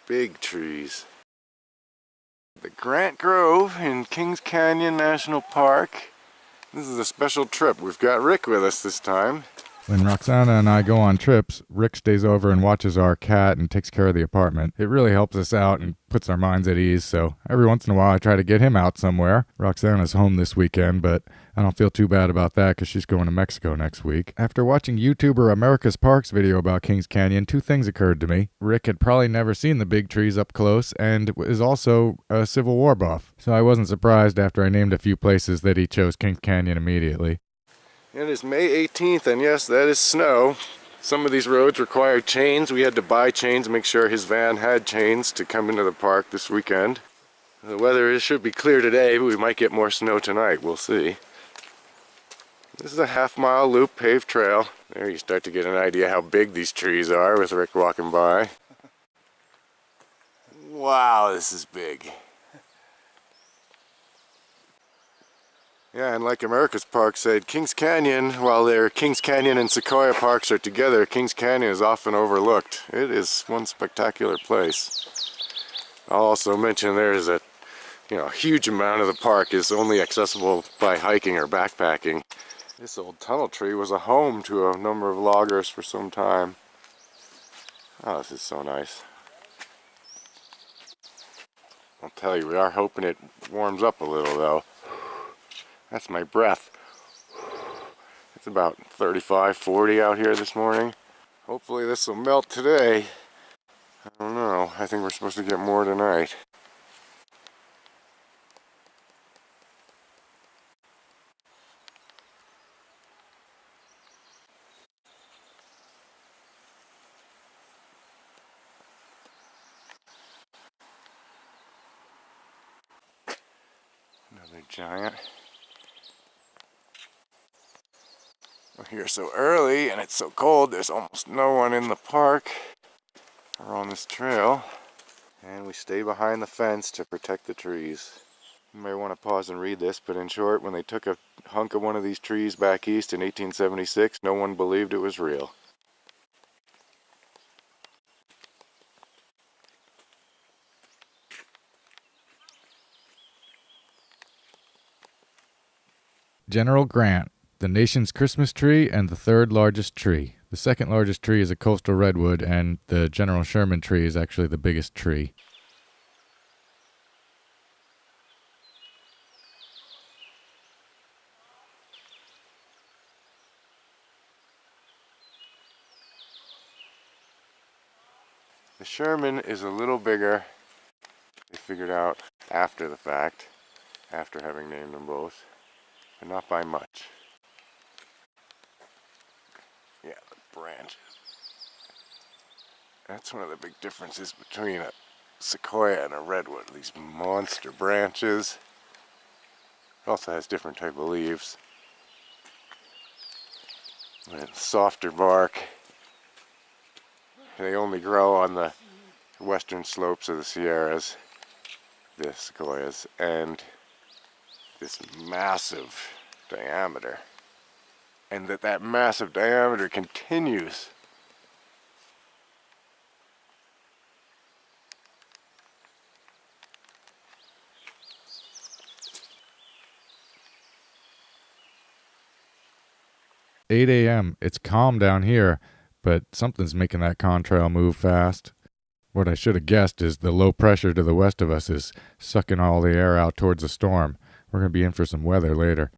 big trees. The Grant Grove in Kings Canyon National Park. This is a special trip. We've got Rick with us this time. When Roxana and I go on trips, Rick stays over and watches our cat and takes care of the apartment. It really helps us out and puts our minds at ease, so every once in a while I try to get him out somewhere. Roxana's home this weekend, but I don't feel too bad about that because she's going to Mexico next week. After watching YouTuber America's Parks video about Kings Canyon, two things occurred to me. Rick had probably never seen the big trees up close and is also a Civil War buff, so I wasn't surprised after I named a few places that he chose Kings Canyon immediately. It is May 18th, and yes, that is snow. Some of these roads require chains. We had to buy chains to make sure his van had chains to come into the park this weekend. The weather should be clear today, but we might get more snow tonight. We'll see. This is a half-mile loop paved trail. There you start to get an idea how big these trees are with Rick walking by. Wow, this is big. Yeah, and like America's Park said, Kings Canyon, while Kings Canyon and Sequoia Parks are together, Kings Canyon is often overlooked. It is one spectacular place. I'll also mention there is a huge amount of the park is only accessible by hiking or backpacking. This old tunnel tree was a home to a number of loggers for some time. Oh, this is so nice. I'll tell you, we are hoping it warms up a little though. That's my breath. It's about 35, 40 out here this morning. Hopefully this will melt today. I don't know. I think we're supposed to get more tonight. Another giant. We're here so early and it's so cold, there's almost no one in the park or on this trail. And we stay behind the fence to protect the trees. You may want to pause and read this, but in short, when they took a hunk of one of these trees back east in 1876, no one believed it was real. General Grant, the nation's Christmas tree and the third largest tree. The second largest tree is a coastal redwood, and the General Sherman tree is actually the biggest tree. The Sherman is a little bigger. They figured out after the fact, after having named them both, but not by much. Yeah, the branches. That's one of the big differences between a sequoia and a redwood. These monster branches. It also has different type of leaves. With softer bark. They only grow on the western slopes of the Sierras, the sequoias, and this massive diameter. And that massive diameter continues. "8 a.m. It's calm down here, but something's making that contrail move fast. What I should have guessed is the low pressure to the west of us is sucking all the air out towards the storm. We're going to be in for some weather later."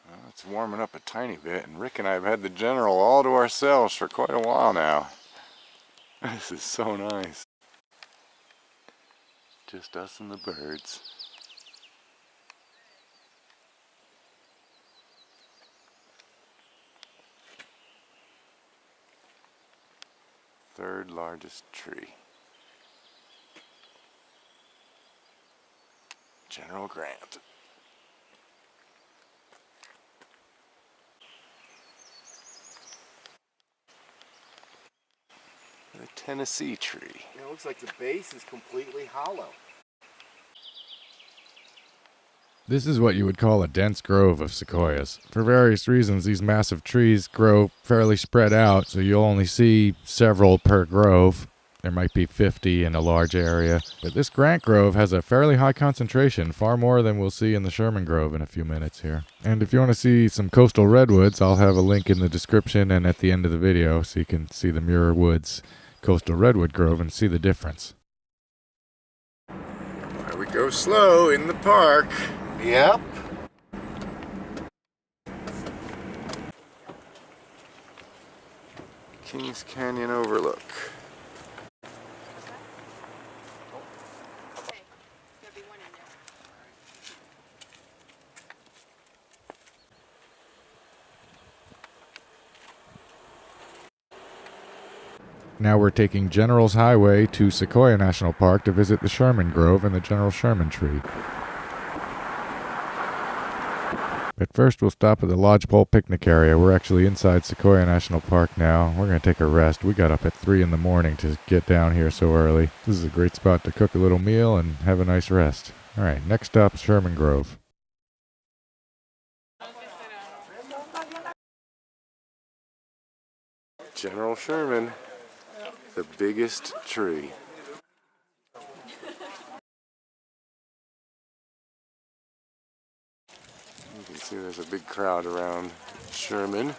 Well, it's warming up a tiny bit, and Rick and I have had the General all to ourselves for quite a while now. This is so nice. Just us and the birds. Third largest tree. General Grant. The Tennessee tree. It looks like the base is completely hollow. This is what you would call a dense grove of sequoias. For various reasons, these massive trees grow fairly spread out, so you'll only see several per grove. There might be 50 in a large area, but this Grant Grove has a fairly high concentration, far more than we'll see in the Sherman Grove in a few minutes here. And if you want to see some coastal redwoods, I'll have a link in the description and at the end of the video so you can see the Muir Woods Coastal Redwood Grove and see the difference. There we go slow in the park. Yep. Kings Canyon overlook. Now we're taking General's Highway to Sequoia National Park to visit the Sherman Grove and the General Sherman tree. But first we'll stop at the Lodgepole picnic area. We're actually inside Sequoia National Park now. We're going to take a rest. We got up at 3 in the morning to get down here so early. This is a great spot to cook a little meal and have a nice rest. Alright, next stop, Sherman Grove. General Sherman, the biggest tree. You can see there's a big crowd around Sherman,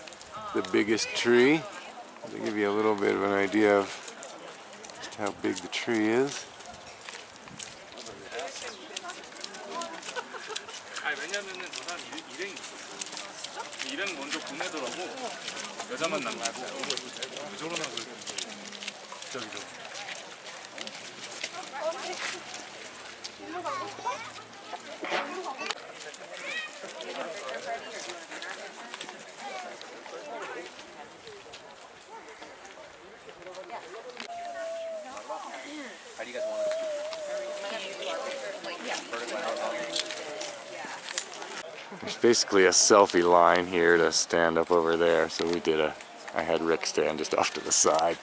the biggest tree. To give you a little bit of an idea of just how big the tree is. 일행 먼저 보내더라고. 여자만 남기고. 왜 저러나 그랬더니 저기죠. There's basically a selfie line here to stand up over there, so I had Rick stand just off to the side.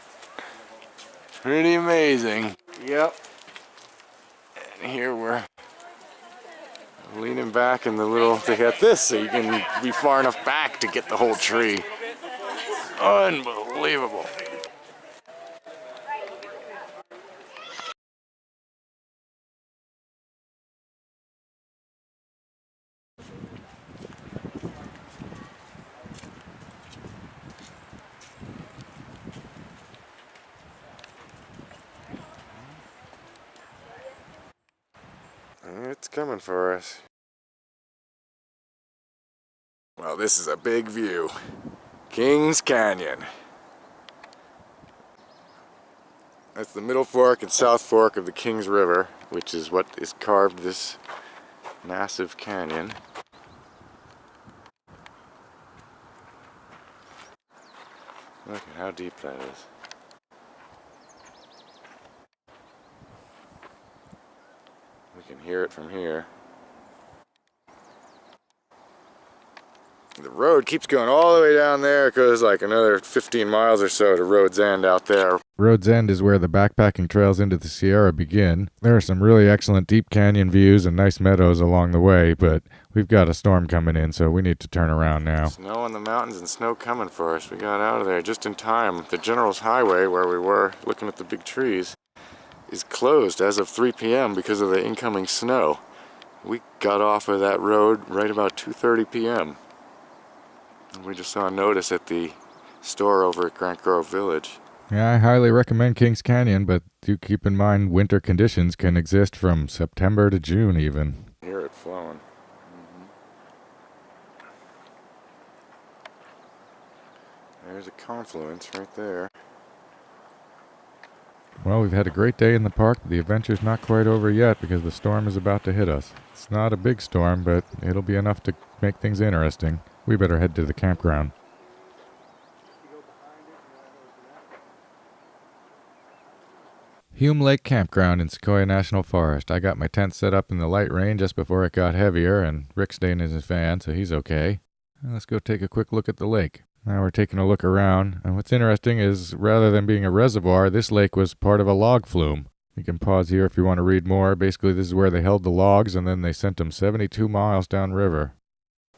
Pretty amazing. Yep. And here we're leaning back in the little, they got this so you can be far enough back to get the whole tree. Unbelievable. It's coming for us. Well, this is a big view. Kings Canyon. That's the middle fork and south fork of the Kings River, which is what is carved this massive canyon. Look at how deep that is. We can hear it from here. The road keeps going all the way down there. It goes like another 15 miles or so to Road's End out there. Road's End is where the backpacking trails into the Sierra begin. There are some really excellent deep canyon views and nice meadows along the way, but we've got a storm coming in, so we need to turn around now. Snow on the mountains and snow coming for us. We got out of there just in time. The General's Highway, where we were looking at the big trees, is closed as of 3 p.m. because of the incoming snow. We got off of that road right about 2:30 p.m. We just saw a notice at the store over at Grant Grove Village. Yeah, I highly recommend Kings Canyon, but do keep in mind winter conditions can exist from September to June even. Hear it flowing. There's a confluence right there. Well, we've had a great day in the park, but the adventure's not quite over yet because the storm is about to hit us. It's not a big storm, but it'll be enough to make things interesting. We better head to the campground. Hume Lake Campground in Sequoia National Forest. I got my tent set up in the light rain just before it got heavier, and Rick's staying in his van, so he's okay. Now let's go take a quick look at the lake. Now we're taking a look around, and what's interesting is rather than being a reservoir, this lake was part of a log flume. You can pause here if you want to read more. Basically, this is where they held the logs, and then they sent them 72 miles downriver.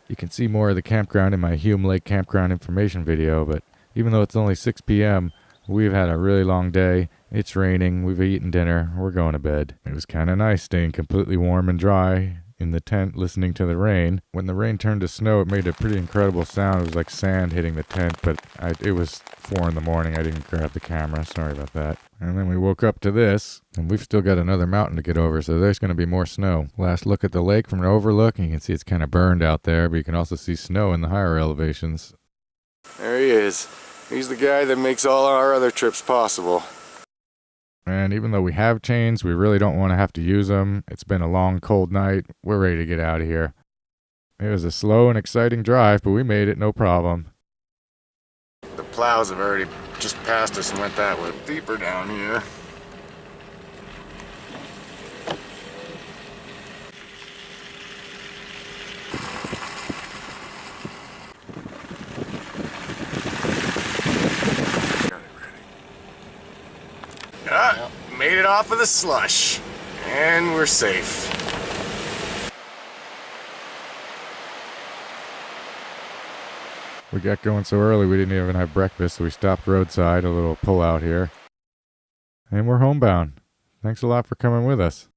You can see more of the campground in my Hume Lake Campground information video, but even though it's only 6 p.m., we've had a really long day, It's raining, we've eaten dinner, we're going to bed. It was kind of nice staying completely warm and dry in the tent listening to the rain. When the rain turned to snow, it made a pretty incredible sound. It was like sand hitting the tent, but it was 4 in the morning. I didn't grab the camera. Sorry about that. And then we woke up to this, and we've still got another mountain to get over, so there's going to be more snow. Last look at the lake from an overlook, and you can see it's kind of burned out there, but you can also see snow in the higher elevations. There he is. He's the guy that makes all our other trips possible. And even though we have chains, we really don't want to have to use them. It's been a long, cold night. We're ready to get out of here. It was a slow and exciting drive, but we made it, no problem. The plows have already just passed us and went that way. Deeper down here. Ah, made it off of the slush. And we're safe. We got going so early we didn't even have breakfast, so we stopped roadside, a little pull out here. And we're homebound. Thanks a lot for coming with us.